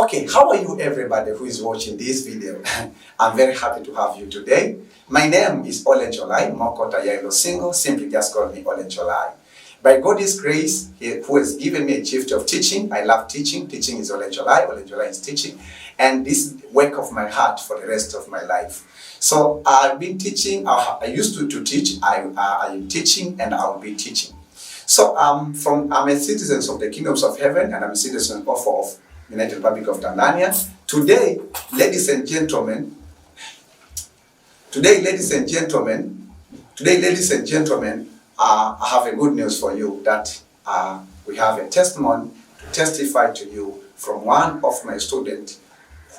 Okay, how are you everybody who is watching this video? I'm very happy to have you today. My name is Olenjolai, Moko TAYAI single, simply just call me Olenjolai. By God's grace, who has given me a gift of teaching, I love teaching. Teaching is Olenjolai, Olenjolai is teaching, and this is work of my heart for the rest of my life. So I've been teaching, I used to teach, I am teaching, and I will be teaching. So I'm a citizen of the kingdoms of heaven, and I'm a citizen of United Republic of Tanzania. Today, ladies and gentlemen, I have a good news for you that we have a testimony to testify to you from one of my students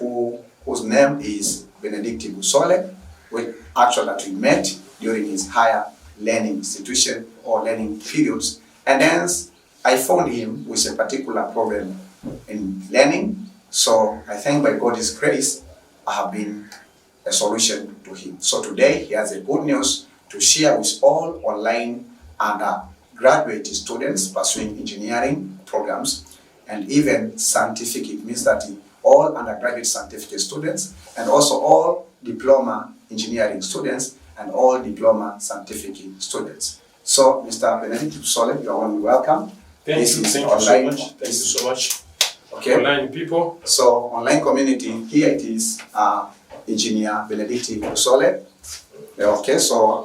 whose name is Benedict Busole, which actually that we met during his higher learning institution or learning periods. And hence, I found him with a particular problem in learning. So I think by God's grace, I have been a solution to him. So today, he has a good news to share with all online undergraduate students pursuing engineering programs and even scientific. It means that all undergraduate scientific students and also all diploma engineering students and all diploma scientific students. So, Mr. Benedict Busole, you are warmly welcome. Thank you so much. Okay. Online people. So, online community, here it is Engineer Benedict Busole. Okay, so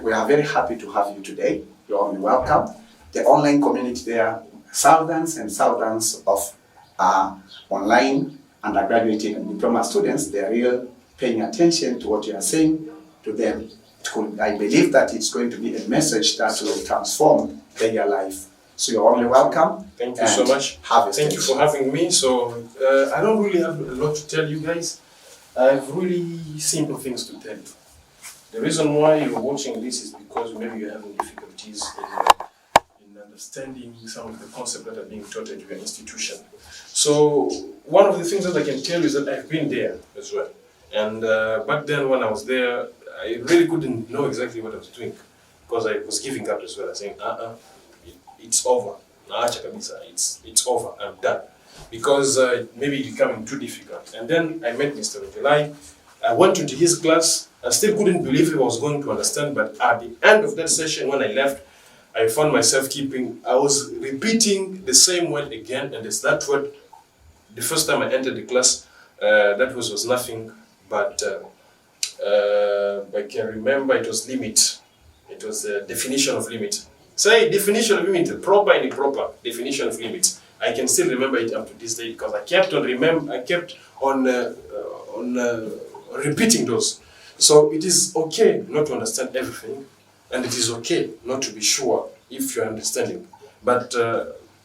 we are very happy to have you today. You are welcome. The online community, there are thousands and thousands of online undergraduate and diploma students. They are really paying attention to what you are saying to them. I believe that it's going to be a message that will transform their life. So you're only welcome. Thank you so much. Thank you for having me. So I don't really have a lot to tell you guys. I have really simple things to tell you. The reason why you're watching this is because maybe you're having difficulties in understanding some of the concepts that are being taught at your institution. So one of the things that I can tell you is that I've been there as well. And back then when I was there, I really couldn't know exactly what I was doing because I was giving up as well. I was saying, it's over. It's over. I'm done. Because maybe it's becoming too difficult. And then I met Mr. Olenjolai. I went into his class. I still couldn't believe he was going to understand, but at the end of that session, when I left, I found myself I was repeating the same word again, and it's that word, the first time I entered the class, that was nothing but, I can remember it was limit. It was the definition of limit. Say definition of limit, proper and improper definition of limit. I can still remember it up to this day because I kept on repeating those. So it is okay not to understand everything, and it is okay not to be sure if you're understanding. But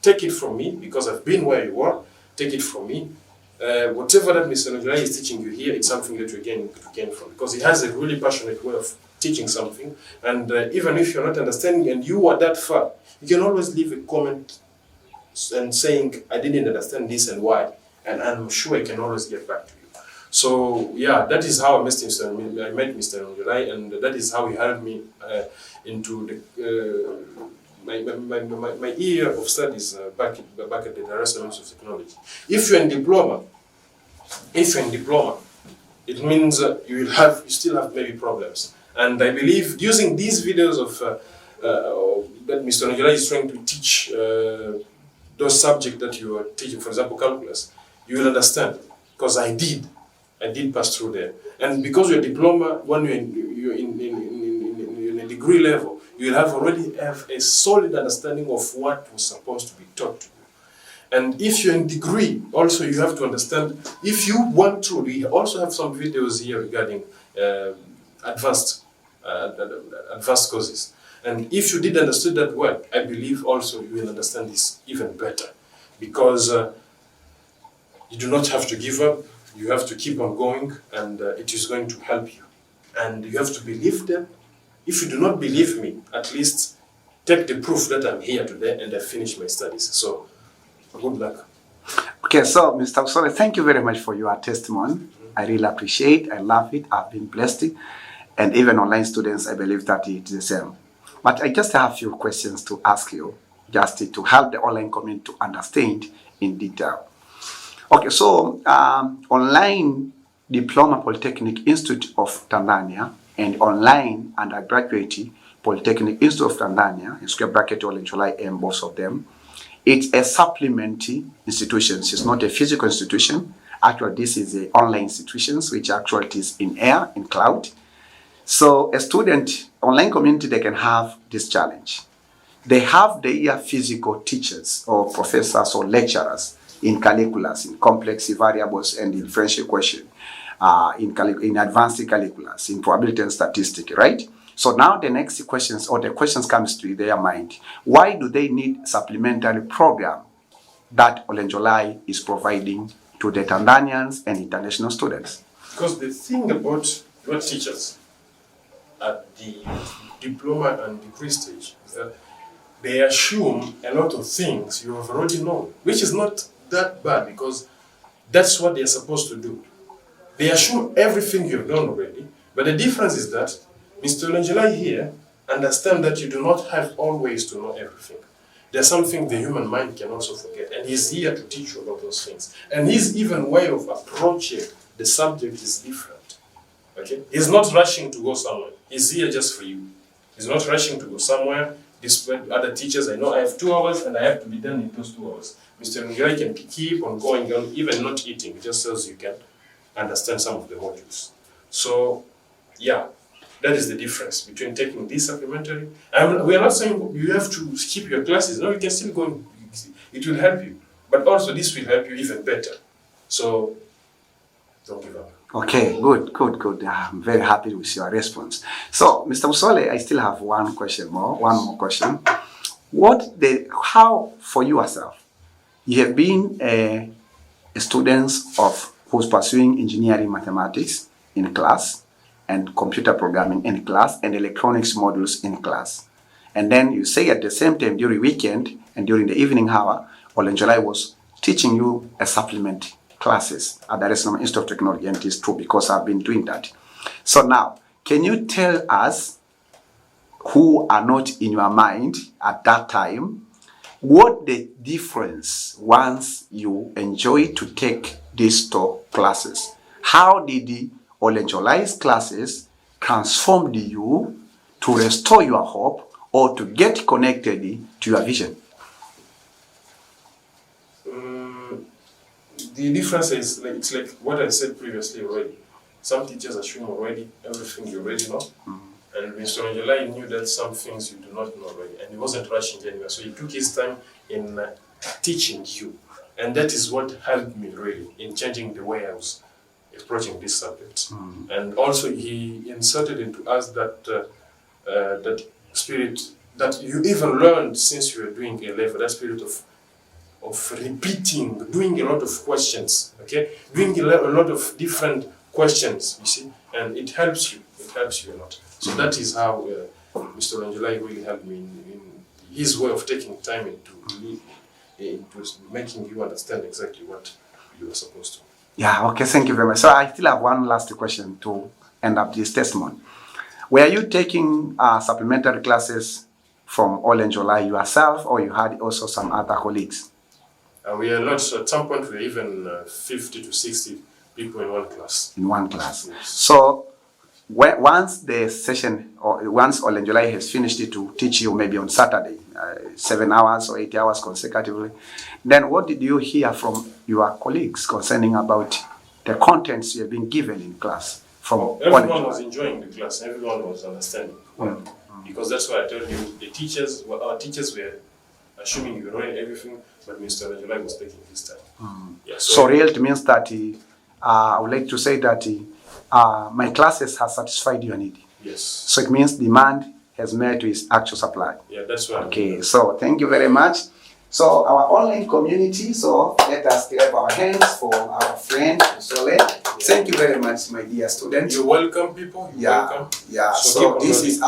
take it from me, because I've been where you are, take it from me. Whatever that Mr. Olenjolai is teaching you here, it's something that you gain from, because he has a really passionate way of teaching something. And even if you're not understanding and you are that far, you can always leave a comment and saying, I didn't understand this and why. And I'm sure I can always get back to you. So yeah, that is how I met Mr. Olenjolai, and that is how he helped me into my year of studies back at the Dar es Salaam Institute of Technology. If you're in diploma, it means you still have maybe problems. And I believe using these videos that Mr. Olenjolai is trying to teach those subjects that you are teaching, for example, calculus, you will understand, because I did pass through there. And because you're a diploma, when you're in a degree level, you will already have a solid understanding of what was supposed to be taught to you. And if you're in degree, also you have to understand, if you want to, we also have some videos here regarding advanced courses. And if you did understand that well, I believe also you will understand this even better. Because you do not have to give up. You have to keep on going, and it is going to help you. And you have to believe them. If you do not believe me, at least take the proof that I'm here today and I finished my studies. So, good luck. Okay, so Mr. Busole, thank you very much for your testimony. I really appreciate it. I love it. I've been blessed. And even online students, I believe that it's the same. But I just have a few questions to ask you, just to help the online community to understand in detail. Okay, so online Diploma Polytechnic Institute of Tanzania and online undergraduate Polytechnic Institute of Tanzania, in square bracket OLENJOLAIM, both of them, it's a supplementary institution. It's not a physical institution. Actually, this is an online institution, which actually is in air, in cloud. So a student, online community, they can have this challenge. They have their physical teachers or professors or lecturers in calculus, in complex variables and in differential equation, in advanced calculus, in probability and statistics, right? So now the next questions or the questions comes to their mind. Why do they need supplementary program that Olenjolai is providing to the Tanzanians and international students? Because the thing about your teachers at the diploma and degree stage is that they assume a lot of things you have already known, which is not that bad because that's what they are supposed to do. They assume everything you've done already, but the difference is that Mr. Olenjolai here understands that you do not have always to know everything. There's something the human mind can also forget, and he's here to teach you about those things. And his even way of approaching the subject is different. Okay? He's not rushing to go somewhere. He's here just for you. He's not rushing to go somewhere. Despite other teachers, I know I have 2 hours and I have to be done in those 2 hours. Mr. Olenjolai can keep on going on, even not eating, just so you can understand some of the modules. So, yeah, that is the difference between taking this supplementary. And we are not saying you have to skip your classes. No, you can still go. It will help you. But also this will help you even better. So, don't give up. Okay, good. I'm very happy with your response. So, Mr. Busole, I still have one more question. How, for yourself, you have been a student who's pursuing engineering mathematics in class, and computer programming in class, and electronics modules in class. And then you say at the same time during weekend and during the evening hour, Olenjolai was teaching you a supplement classes at the National Institute of Technology, and it is true because I've been doing that. So now, can you tell us who are not in your mind at that time, what the difference once you enjoy to take these 2 classes? How did the Olenjolai's classes transformed you to restore your hope or to get connected to your vision? The difference is it's like what I said previously already. Some teachers assume already everything you already know. And Mr. Olenjolai knew that some things you do not know already, and he wasn't rushing anywhere. So he took his time in teaching you. And that is what helped me really in changing the way I was approaching this subject. And also he inserted into us that that spirit that you even learned since you were doing A level, that spirit of repeating, doing a lot of questions, okay? Doing a lot of different questions, you see, and it helps you a lot. So that is how Mr. Olenjolai really helped me in his way of taking time into making you understand exactly what you are supposed to. Yeah, okay, thank you very much. So I still have one last question to end up this testimony. Were you taking supplementary classes from Olenjolai yourself, or you had also some other colleagues? We are not, so at some point we are even 50 to 60 people in one class. In one class. Yes. So once the session, or once Olenjolai has finished it to teach you maybe on Saturday, 7 hours or 8 hours consecutively, then what did you hear from your colleagues concerning about the contents you have been given in class? Everyone was enjoying the class, everyone was understanding. Because that's why I told you, our teachers were assuming you were knowing everything, but Mr. Olenjolai was taking his time. Yeah, so real, it means that I would like to say that my classes have satisfied your need. Yes. So it means demand has met with actual supply. Yeah, that's right. Okay, so thank you very much. So our online community, so let us clap our hands for our friend Busole. Thank you very much, my dear students. You're welcome, people. You're welcome. Yeah. So this is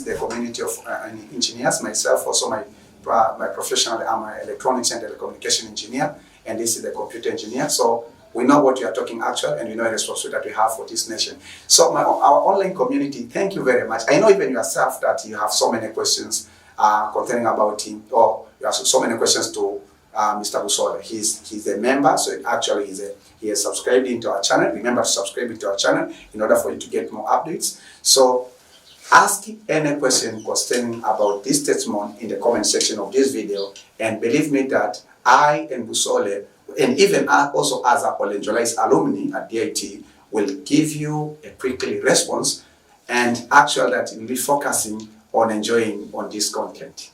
the community of engineers. Myself, also my professional, I'm an electronics and telecommunication engineer, and this is the computer engineer. So we know what we are talking actually, and we know the responsibility that we have for this nation. So our online community, thank you very much. I know even yourself that you have so many questions concerning about him, or you have so many questions to Mr. Busole. He's a member, so actually he has subscribed into our channel. Remember to subscribe into our channel in order for you to get more updates. So ask any question concerning about this testimony in the comment section of this video, and believe me that I and Busole, and even also as a Olenjolai's alumni at DIT, will give you a quickly response, and actually that will be focusing on enjoying on this content.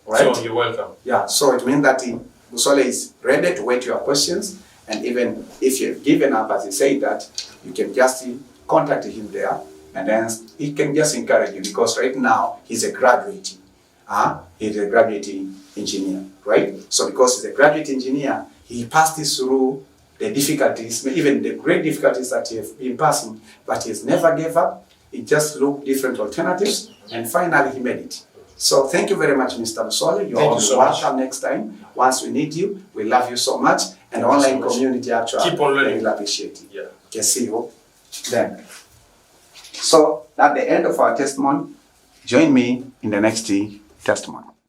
Right? So you're welcome. Yeah, so it means that Busole is ready to wait your questions, and even if you've given up, as he said, that you can just contact him there, and then he can just encourage you, because right now he's a graduate. He's a graduate engineer, right? So because he's a graduate engineer, he passed through the difficulties, even the great difficulties that he has been passing, but he's never gave up. He just looked different alternatives, and finally he made it. So thank you very much, Mr. Busole. You're always welcome next time. Once we need you, we love you so much. And the online community actually keep on learning. Will appreciate it. Yeah. Okay, see you then. So at the end of our testimony, join me in the next testimony.